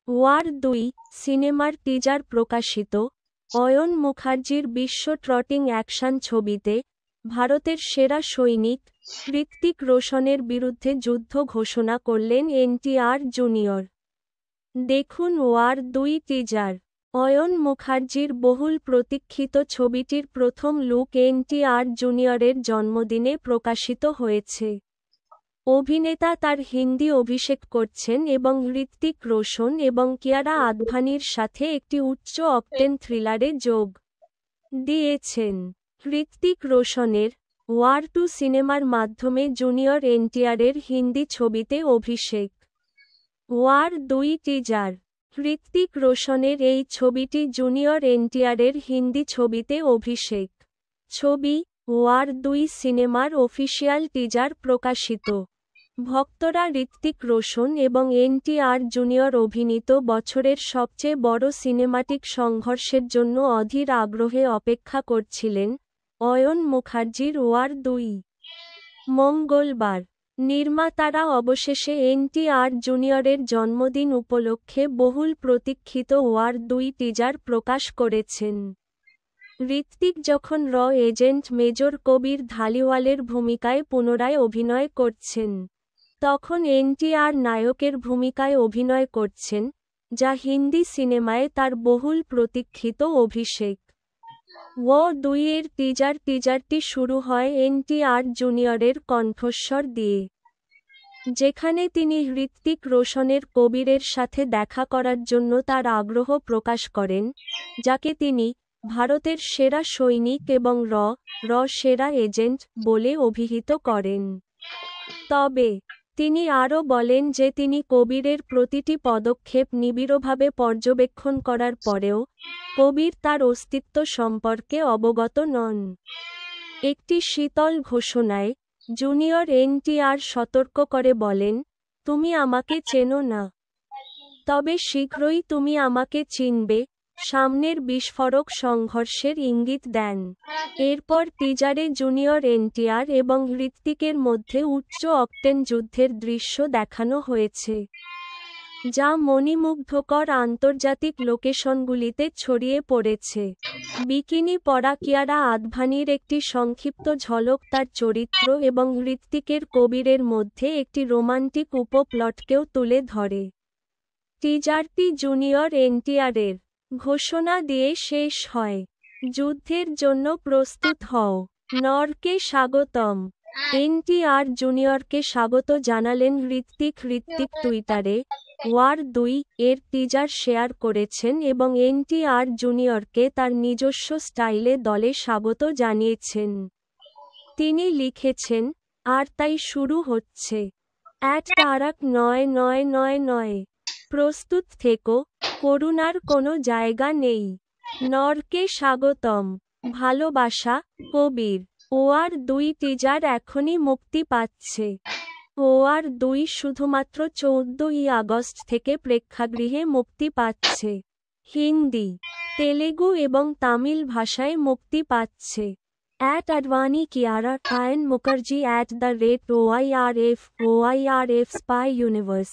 War ২ সিনেমার teaser প্রকাশিত। অয়ন মুখার্জির বিশ্ব ট্রটিং অ্যাকশন ছবিতে ভারতের সেরা সৈনিক হৃতিক রোশনের বিরুদ্ধে যুদ্ধ ঘোষণা করলেন এনটিআর জুনিয়র। দেখুন ওয়ার ২ টিজার। অয়ন মুখার্জির বহুল প্রতীক্ষিত ছবিটির প্রথম লুক এনটিআর জুনিয়রের জন্মদিনে প্রকাশিত হয়েছে। অভিনেতা তার হিন্দি অভিষেক করছেন এবং হৃতিক রোশন এবং কিয়ারা আদভানির সাথে একটি উচ্চ অকটেন থ্রিলারে যোগ দিয়েছেন। হৃতিক রোশনের ওয়ার ২ সিনেমার মাধ্যমে জুনিয়র এনটিআরের হিন্দি ছবিতে অভিষেক। War ২ teaser. হৃতিক রোশনের এই ছবিটি জুনিয়র এনটিআরের হিন্দি ছবিতে অভিষেক। ছবি ওয়ার ২ সিনেমার অফিসিয়াল টিজার প্রকাশিত। ভক্তরা হৃতিক রোশন এবং এনটিআর জুনিয়র অভিনীত বছরের সবচেয়ে বড় সিনেমাটিক সংঘর্ষের জন্য অধীর আগ্রহে অপেক্ষা করছিলেন। অয়ন মুখার্জির ওয়ার ২ মঙ্গলবার নির্মাতারা অবশেষে এনটিআর জুনিয়রের জন্মদিন উপলক্ষে বহুল প্রতীক্ষিত ওয়ার ২ টিজার প্রকাশ করেছেন। হৃতিক যখন র এজেন্ট মেজর কবির ধালিওয়ালের ভূমিকায় পুনরায় অভিনয় করছেন, তখন এনটিআর নায়কের ভূমিকায় অভিনয় করছেন, যা হিন্দি সিনেমায় তার বহুল প্রতীক্ষিত অভিষেক। ওয়ার ২ এর টিজারটি শুরু হয় এনটিআর জুনিয়রের কণ্ঠস্বর দিয়ে, যেখানে তিনি হৃতিক রোশনের কবিরের সাথে দেখা করার জন্য তার আগ্রহ প্রকাশ করেন, যাকে তিনি ভারতের সেরা সৈনিক এবং র সেরা এজেন্ট বলে অভিহিত করেন। তবে তিনি আরও বলেন যে তিনি কবিরের প্রতিটি পদক্ষেপ নিবিড়ভাবে পর্যবেক্ষণ করার পরেও কবির তার অস্তিত্ব সম্পর্কে অবগত নন। একটি শীতল ঘোষণায় জুনিয়র এনটিআর সতর্ক করে বলেন, "তুমি আমাকে চেনো না, তবে শীঘ্রই তুমি আমাকে চিনবে।" সামনের বিস্ফোরক সংঘর্ষের ইঙ্গিত দেন। এরপর টিজারে জুনিয়র এনটিআর এবং হৃতিকের মধ্যে উচ্চ অকটেন যুদ্ধের দৃশ্য দেখানো হয়েছে, যা মণিমুগ্ধকর আন্তর্জাতিক লোকেশনগুলিতে ছড়িয়ে পড়েছে। বিকিনি পরা কিয়ারা আদভানির একটি সংক্ষিপ্ত ঝলক তার চরিত্র এবং হৃতিকের কবিরের মধ্যে একটি রোমান্টিক উপপ্লটকেও তুলে ধরে। টিজারটি জুনিয়র এনটিআরের ঘোষণা দিয়ে শেষ হয়, "যুদ্ধের জন্য প্রস্তুত হও, নরকে স্বাগতম।" এনটিআর জুনিয়রকে স্বাগত জানালেন হৃতিক টুইটারে ওয়ার ২ এর টিজার শেয়ার করেছেন এবং এনটিআর জুনিয়রকে তার নিজস্ব স্টাইলে দলে স্বাগত জানিয়েছেন। তিনি লিখেছেন, "আর তাই শুরু হচ্ছে। @তারাক ৯৯৯৯। প্রস্তুত থেকো, করুণার কোনো জায়গা নেই। নরকে স্বাগতম। ভালোবাসা, কবির।" ওয়ার ২ টিজার এখনই মুক্তি পাচ্ছে। ওয়ার ২ শুধুমাত্র ১৪ই আগস্ট থেকে প্রেক্ষাগৃহে মুক্তি পাচ্ছে। হিন্দি, তেলেগু এবং তামিল ভাষায় মুক্তি পাচ্ছে। @Advani Kiara Ayan Mukherjee @OYRF spy universe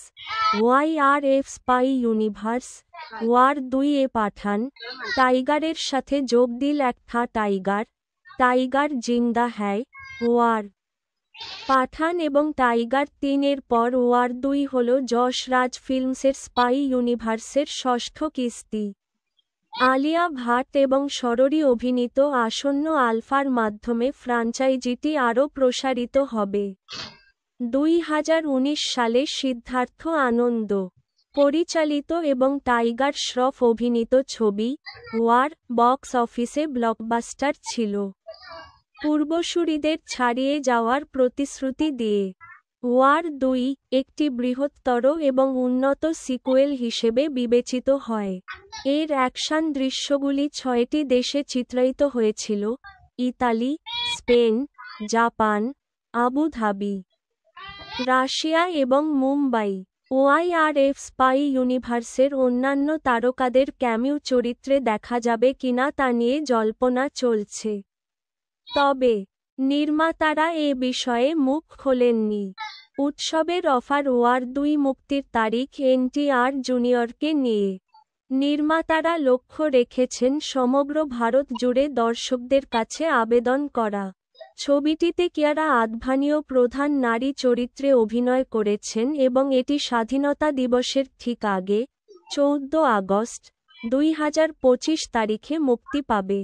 OYRF spy universe. War ২ এ পাঠান টাইগারের সাথে যোগ দিল একটা টাইগার জিন্দা হ্যায়। ওয়ার পাঠান এবং টাইগার ৩ এর পর ওয়ার ২ হল যশ রাজ ফিল্মসের স্পাই ইউনিভার্সের ষষ্ঠ কিস্তি। আলিয়া ভাট এবং শররী অভিনীত আসন্ন আলফার মাধ্যমে ফ্রাঞ্চাইজিটি আরও প্রসারিত হবে। ২০১৯ সালে সিদ্ধার্থ আনন্দ পরিচালিত এবং টাইগার শ্রফ অভিনীত ছবি ওয়ার বক্স অফিসে ব্লকবাস্টার ছিল, পূর্বসূরীদের ছাড়িয়ে যাওয়ার প্রতিশ্রুতি দিয়ে। ওয়ার ২ একটি বৃহত্তর এবং উন্নত সিকুয়েল হিসেবে বিবেচিত হয়। এর অ্যাকশন দৃশ্যগুলি ৬টি দেশে চিত্রায়িত হয়েছিল: Italy, Spain, Japan, Abu Dhabi, Russia এবং মুম্বাই। OYRF স্পাই ইউনিভার্সের অন্যান্য তারকাদের ক্যামিও চরিত্রে দেখা যাবে কিনা তা নিয়ে জল্পনা চলছে, তবে নির্মাতারা এ বিষয়ে মুখ খোলেননি। উৎসবের অফার ওয়ার ২ মুক্তির তারিখ এনটিআর জুনিয়রকে নিয়ে। নির্মাতারা লক্ষ্য রেখেছেন সমগ্র ভারত জুড়ে দর্শকদের কাছে আবেদন করা। ছবিটিতে কিয়ারা আদভানিও প্রধান নারী চরিত্রে অভিনয় করেছেন এবং এটি স্বাধীনতা দিবসের ঠিক আগে ১৪ আগস্ট, ২০২৫ তারিখে মুক্তি পাবে।